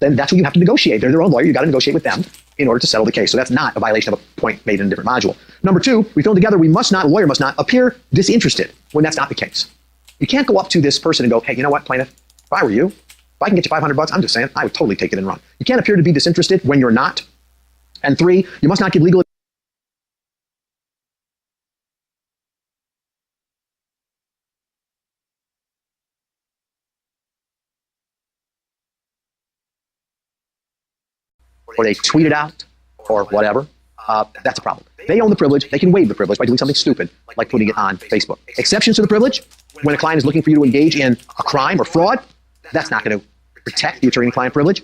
then that's what you have to negotiate. They're their own lawyer. You got to negotiate with them in order to settle the case. So that's not a violation of a point made in a different module. Number two, we fill together, a lawyer must not appear disinterested when that's not the case. You can't go up to this person and go, hey, you know what, plaintiff, if I were you, if I can get you $500, I'm just saying, I would totally take it and run. You can't appear to be disinterested when you're not. And three, you must not give legal or they tweet it out or whatever, that's a problem. They own the privilege. They can waive the privilege by doing something stupid, like putting it on Facebook. Exceptions to the privilege, when a client is looking for you to engage in a crime or fraud, that's not going to protect the attorney-client privilege.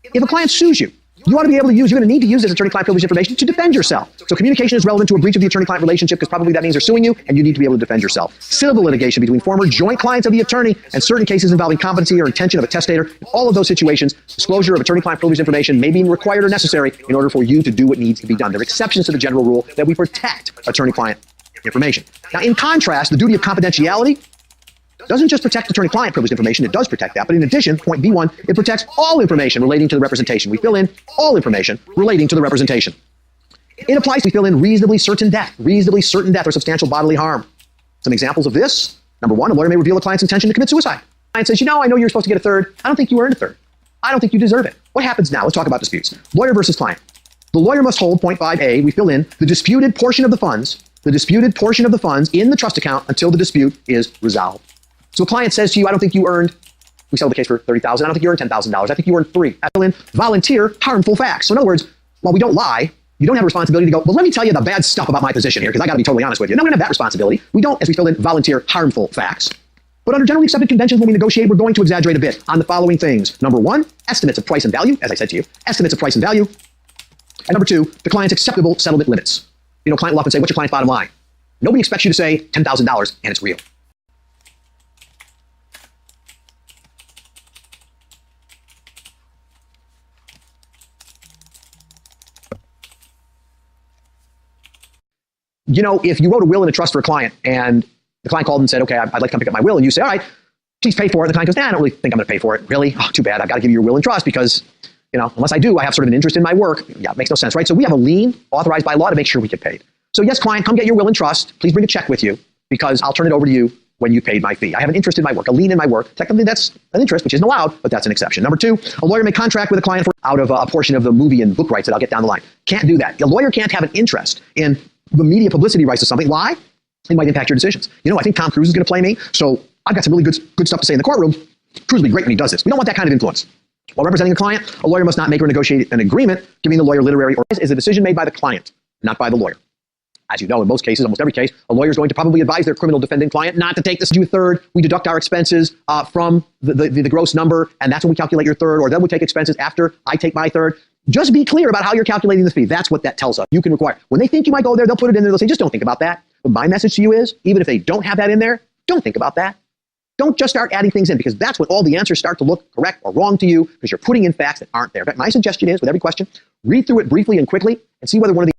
If a client sues you, you ought to be able to use, you're going to need to use this attorney-client privilege information to defend yourself. So communication is relevant to a breach of the attorney-client relationship because probably that means they're suing you and you need to be able to defend yourself. Civil litigation between former joint clients of the attorney and certain cases involving competency or intention of a testator. In all of those situations, disclosure of attorney-client privilege information may be required or necessary in order for you to do what needs to be done. There are exceptions to the general rule that we protect attorney-client information. Now, in contrast, the duty of confidentiality doesn't just protect attorney-client privileged information, it does protect that, but in addition, point B1, it protects all information relating to the representation. We fill in all information relating to the representation. It applies, we fill in reasonably certain death or substantial bodily harm. Some examples of this: number one, a lawyer may reveal a client's intention to commit suicide. The client says, I know you're supposed to get a third. I don't think you earned a third. I don't think you deserve it. What happens now? Let's talk about disputes. Lawyer versus client. The lawyer must hold, point 5A, we fill in the disputed portion of the funds in the trust account until the dispute is resolved. So a client says to you, I don't think you earned, we settled the case for $30,000. I don't think you earned $10,000. I think you earned $3,000. I fill in volunteer harmful facts. So in other words, while we don't lie, you don't have a responsibility to go, well, let me tell you the bad stuff about my position here because I got to be totally honest with you. No, we don't have that responsibility. We don't, as we fill in volunteer harmful facts. But under generally accepted conventions when we negotiate, we're going to exaggerate a bit on the following things. Number one, estimates of price and value, as I said to you, estimates of price and value. And number two, the client's acceptable settlement limits. Client will often say, what's your client's bottom line? Nobody expects you to say $10,000 and it's real. If you wrote a will and a trust for a client and the client called and said, okay, I'd like to come pick up my will, and you say, all right, please pay for it. And the client goes, I don't really think I'm going to pay for it. Really? Oh, too bad. I've got to give you your will and trust because, unless I do, I have sort of an interest in my work. Yeah, it makes no sense, right? So we have a lien authorized by law to make sure we get paid. So yes, client, come get your will and trust. Please bring a check with you because I'll turn it over to you when you paid my fee. I have an interest in my work, a lien in my work. Technically, that's an interest, which isn't allowed, but that's an exception. Number two, a lawyer may contract with a client for out of a portion of the movie and book rights that I'll get down the line. Can't do that. A lawyer can't have an interest in the media publicity rights to something. Why? It might impact your decisions. I think Tom Cruise is going to play me, so I've got some really good stuff to say in the courtroom. Cruise will be great when he does this. We don't want that kind of influence. While representing a client, a lawyer must not make or negotiate an agreement giving the lawyer literary or is a decision made by the client, not by the lawyer. As you know, in most cases, almost every case, a lawyer is going to probably advise their criminal defendant client not to take this to a third. We deduct our expenses from the gross number, and that's when we calculate your third, or then we take expenses after I take my third. Just be clear about how you're calculating the fee. That's what that tells us. You can require. When they think you might go there, they'll put it in there. They'll say, just don't think about that. But my message to you is, even if they don't have that in there, don't think about that. Don't just start adding things in because that's when all the answers start to look correct or wrong to you because you're putting in facts that aren't there. In fact, my suggestion is with every question, read through it briefly and quickly and see whether one of the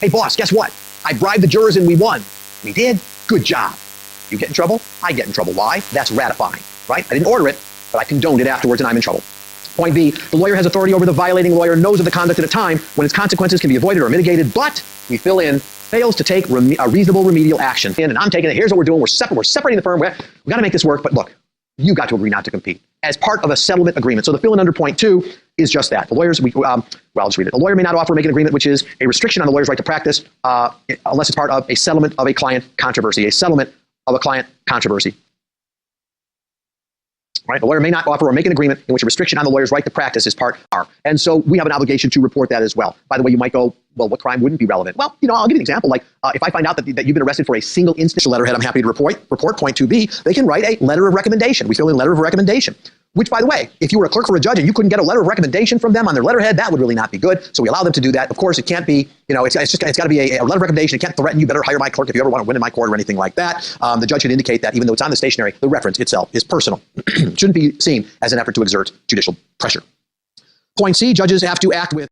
hey, boss, guess what? I bribed the jurors and we won. We did? Good job. You get in trouble? I get in trouble. Why? That's ratifying, right? I didn't order it, but I condoned it afterwards and I'm in trouble. Point B, the lawyer has authority over the violating lawyer, knows of the conduct at a time when its consequences can be avoided or mitigated, but we fill in, fails to take a reasonable remedial action. And I'm taking it. Here's what we're doing. We're separating the firm. We got to make this work, but look, you got to agree not to compete as part of a settlement agreement. So the fill-in under point 2 is just that. The lawyers, I'll just read it. A lawyer may not offer or make an agreement which is a restriction on the lawyer's right to practice unless it's part of a settlement of a client controversy. A settlement of a client controversy. Right? The lawyer may not offer or make an agreement in which a restriction on the lawyer's right to practice is part of. And so we have an obligation to report that as well. By the way, you might go, well, what crime wouldn't be relevant? Well, I'll give you an example. Like if I find out that you've been arrested for a single instance letterhead, I'm happy to report point 2B. They can write a letter of recommendation. We fill in letter of recommendation. which, by the way, if you were a clerk for a judge and you couldn't get a letter of recommendation from them on their letterhead, that would really not be good. So we allow them to do that. Of course, it can't be, it's got to be a letter of recommendation. It can't threaten you better hire my clerk if you ever want to win in my court or anything like that. The judge should indicate that even though it's on the stationery, the reference itself is personal. Shouldn't be seen as an effort to exert judicial pressure. Point C, judges have to act with